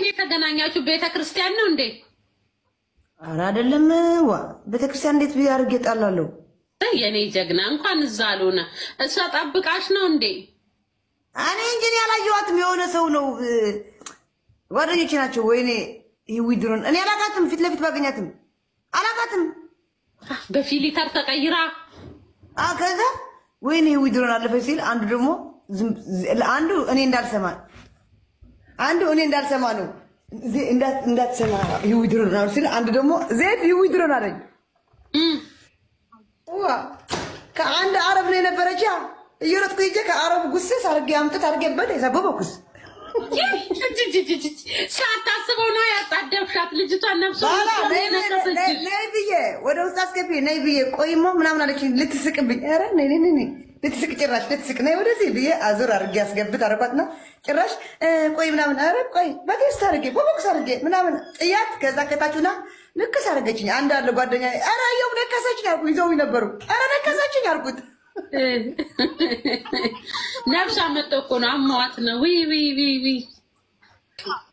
የተገናኛችሁ ቤተክርስቲያን ነው እንዴ? ኧረ አይደለም። ዋ ቤተክርስቲያን እንዴት ቢያርግ ይጣላሉ? የኔ ጀግና እንኳን እዛ አልሆነ እሷ ጠብቃሽ ነው እንዴ? እኔ እንጂ ያላየኋትም የሆነ ሰው ነው ጓደኞቼ ናቸው። ወይኔ ይውድሩን እኔ አላቃትም። ፊት ለፊት ባገኛትም አላቃትም። በፊሊተር ተቀይራ ከዛ ወይኔ ይውድሩን አለፈ ሲል አንዱ ደግሞ አንዱ እኔ እንዳልሰማ ነው እንዳትሰማ ይውድሩን ነው ሲል አንዱ ደግሞ ዜድ ይውድሩን አለኝ። ዋ ከአንድ አረብ ነው የነበረች እየሮጥኩ ሂጄ ከአረብ ጉስስ አድርጌ አምጥት አድርጌበት የሰበበኩስ ሳታስበው ነው ያጣደፍሻት ልጅቷን ነፍሷ ነይ ብዬ ወደ ውስጥ አስገቢ ነይ ብዬ ቆይሞ ምናምን አለችኝ። ልትስቅብኝ ኧረ ነይ ልትስቅ ጭራሽ ልትስቅ ነይ ወደዚህ ብዬ አዙር አድርጌ አስገብት አደረኳትና ጭራሽ ቆይ ምናምን ኧረ ቆይ በቴስት አድርጌ በቦክስ አድርጌ ምናምን ጥያት ከዛ ከታችሁና ልክስ አደረገችኝ። አንድ አለ ጓደኛ ኧረ የው ነከሰችኝ አልኩ። ይዘውኝ ነበሩ ኧረ ነከሰችኝ አልኩት። ነፍሷ መጥቶ እኮ ነው አሟት ነው። ዊ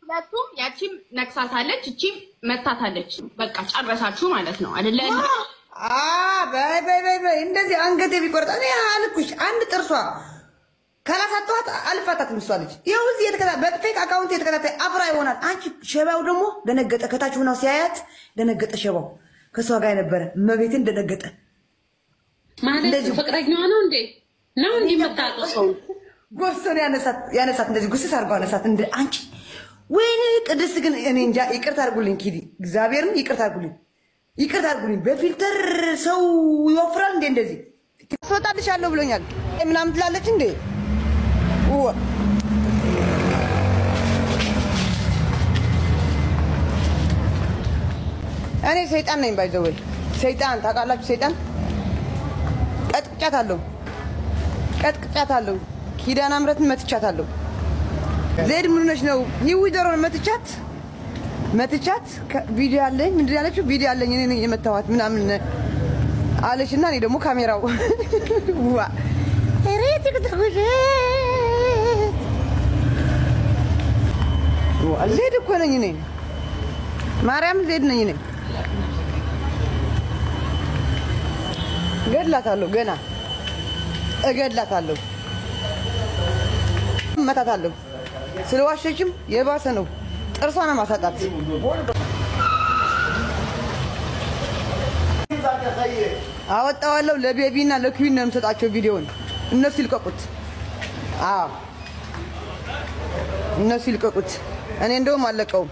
ሁለቱም ያቺም ነክሳታለች እቺም መታታለች። በቃ ጨረሳችሁ ማለት ነው አይደለ? በይ እንደዚህ አንገቴ ቢቆርጥ እኔ አልኩሽ። አንድ ጥርሷ ካላሳጣኋት አልፋታትም። እሷ ልጅ ይኸው እዚህ የተከታተለ በፌክ አካውንት የተከታተለ አፍራ ይሆናል። አንቺ ሸባው ደግሞ ደነገጠ። ከታች ሆና ሲያያት ደነገጠ። ሸባው ከሷ ጋር የነበረ መቤትን ደነገጠ። ማለት ፍቅረኛዋ ነው እንዴ? ነው እንዴ መታጠሰው? ጎሶን ያነሳት እንደዚህ ጉስስ አርጓ ያነሳት እንደ አንቺ ወይኔ ቅድስት ግን እኔ እንጃ። ይቅርታ አድርጉልኝ ኪዲ እግዚአብሔርን ይቅርታ አድርጉልኝ። በፊልተር ሰው ይወፍራል እንዴ? እንደዚህ ትወጣልሻለሁ ብሎኛል ምናምን ትላለች እንዴ? እኔ ሰይጣን ነኝ ባይዘወይ ሰይጣን ታውቃላችሁ? ሰይጣን ቀጥቅጫታለሁ። ኪዳነ ምሕረትን መትቻታለሁ። ዜድ ምን ሆነሽ ነው? ይውደሮን መትቻት ቪዲዮ አለኝ ምንድን ያለችው ቪዲዮ አለኝ እኔ ነኝ የመታኋት ምናምን አለችና እኔ ደግሞ ካሜራው ዋ እሬት ከተጎጀ ዜድ እኮ ነኝ እኔ ማርያም ዜድ ነኝ እኔ። ገድላታለሁ፣ ገና እገድላታለሁ፣ እመታታለሁ። ስለዋሸችም የባሰ ነው ጥርሷን ማሳጣት። አወጣዋለሁ ለቤቢና ለኩዊን ነው የምሰጣቸው ቪዲዮውን። እነሱ ይልቀቁት። እነሱ ይልቀቁት። እኔ እንደውም አለቀውም።